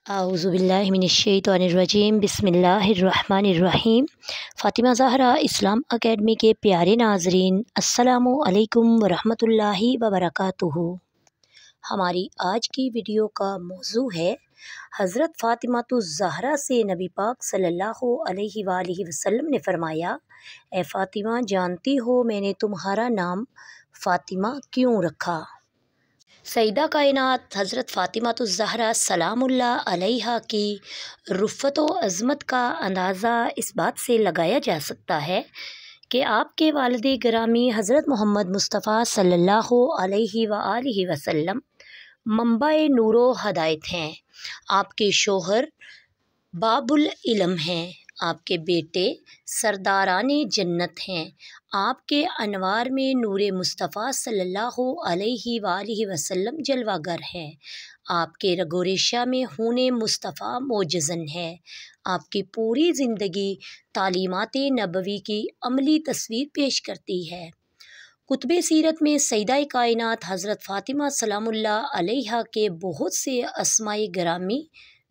आऊज़ुबिल्लाहिमिनश्शैतानिर्रजीम बिस्मिल्लाहिर्रहमानिर्रहीम। फ़ातिमा ज़हरा इस्लाम अकेडमी के प्यारे नाज़रीन, अस्सलामु अलैकुम वरहमतुल्लाहि वबरकातुहू। हमारी आज की वीडियो का मौजू है हज़रत फ़ातिमा से नबी पाक सल्लल्लाहु अलैहि वसल्लम ने फ़रमाया, ए फ़ातिमा, जानती हो मैंने तुम्हारा नाम फ़ातिमा क्यों रखा? सईदा कायनात हज़रत फ़ातिमा सलामुल्लाह अलैहा की रुफ़्फ़त व अज़मत का अंदाज़ा इस बात से लगाया जा सकता है कि आपके वालिद गिरामी हज़रत मोहम्मद मुस्तफ़ा सल्लल्लाहु अलैहि वसल्लम मंबा-ए नूर व हदायत हैं। आपके शोहर बाबुल इल्म हैं, आपके बेटे सरदाराने जन्नत हैं, आपके अनवार में नूरे मुस्तफ़ा सल्लल्लाहु अलैहि वसल्लम जलवागर हैं, आपके रगो रेशा में खूने मुस्तफ़ा मौजज़न है। आपकी पूरी ज़िंदगी तालीमात नबवी की अमली तस्वीर पेश करती है। कुतुब सीरत में सईदा कायनात हज़रत फ़ातिमा सलामुल्लाह अलैहा के बहुत से अस्माए गिरामी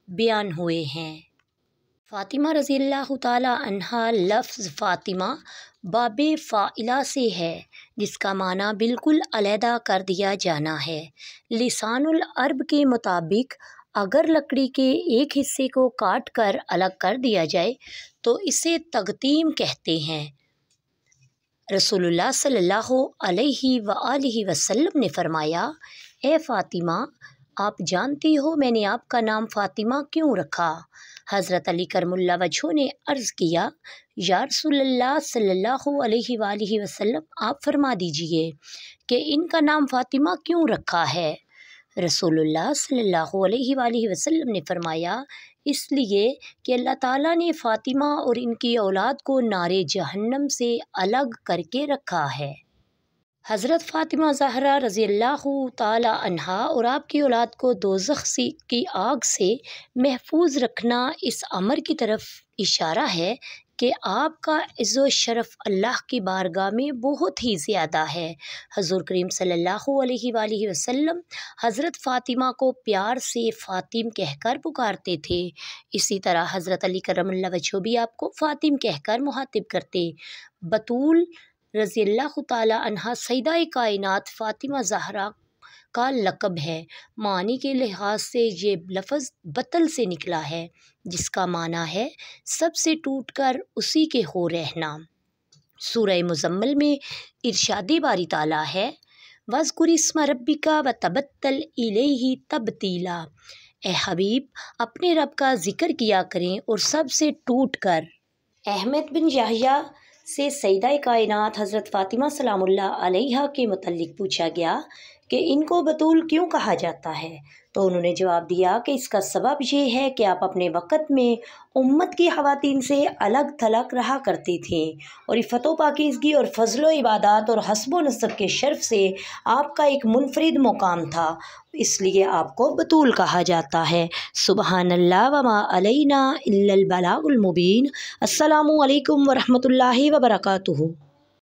बयान हुए हैं। फ़ातिमा रज़ियल्लाहु ताला अन्हा लफ्ज़ फ़ातिमा बाबे फ़ाइला से है, जिसका माना बिल्कुल अलहदा कर दिया जाना है। लिसानुल अरब के मुताबिक अगर लकड़ी के एक हिस्से को काट कर अलग कर दिया जाए तो इसे तक़दीम कहते हैं। रसूलुल्लाह सल्लल्लाहु अलैहि वसल्लम ने फ़रमाया, ए फ़ातिमा, आप जानती हो मैंने आपका नाम फ़ातिमा क्यों रखा? हज़रत अली करमुल्लाह वजहो ने अर्ज़ किया, या रसूलल्लाह सल्लल्लाहु अलैहि वसल्लम, आप फरमा दीजिए कि इनका नाम फ़ातिमा क्यों रखा है? रसूलुल्लाह सल्लल्लाहु अलैहि वसल्लम ने फ़रमाया, इसलिए कि अल्लाह ताला ने फ़ातिमा और इनकी औलाद को नारे जहन्नम से अलग करके रखा है। हज़रत फ़ातिमा ज़हरा रज़ियल्लाहु ताला अन्हा और आपकी औलाद को दोज़ख की आग से महफूज रखना इस अमर की तरफ इशारा है कि आपका इज़्ज़ो शरफ़ अल्लाह की बारगाह में बहुत ही ज़्यादा है। हज़ूर करीम सल्लल्लाहु अलैहि वसल्लम हज़रत फ़ातिमा को प्यार से फ़ातिम कहकर पुकारते थे। इसी तरह हज़रत अली करमुल्लाह वजहो भी आपको फ़ातिम कहकर मुखातिब करते। बतूल रज़ियल्लाहु ताला अन्हा सईदा कायनात फ़ातिमा ज़हरा का लक़ब है। मानी के लिहाज से ये लफ्ज़ बतल से निकला है, जिसका माना है सबसे टूटकर उसी के हो रहना। सूरह मुज़म्मिल में इरशादी बारी ताला है, वज़्कुर इस्म रब्बिका व तबत्तल इलैहि तब्तीला। ए हबीब, अपने रब का ज़िक्र किया करें और सबसे टूट कर। अहमद बिन याहिया से सईदा कायनात हज़रत फ़ातिमा सलामुल्लाह अलैहा के मुतल्लिक़ पूछा गया कि इनको बतूल क्यों कहा जाता है, तो उन्होंने जवाब दिया कि इसका सबब ये है कि आप अपने वक़्त में उम्मत की ख़वातीन से अलग थलग रहा करते थे और इफ़्फ़त व पाकीज़गी और फ़ज़्ल व इबादत और हस्ब व नसब के शर्फ़ से आपका एक मुनफ़रिद मुकाम था, इसलिए आपको बतूल कहा जाता है। सुबहानल्लाह व मा अलैना इल्लल बलागुल मुबीन। अस्सलामु अलैकुम व रहमतुल्लाहि व बरकातुहू।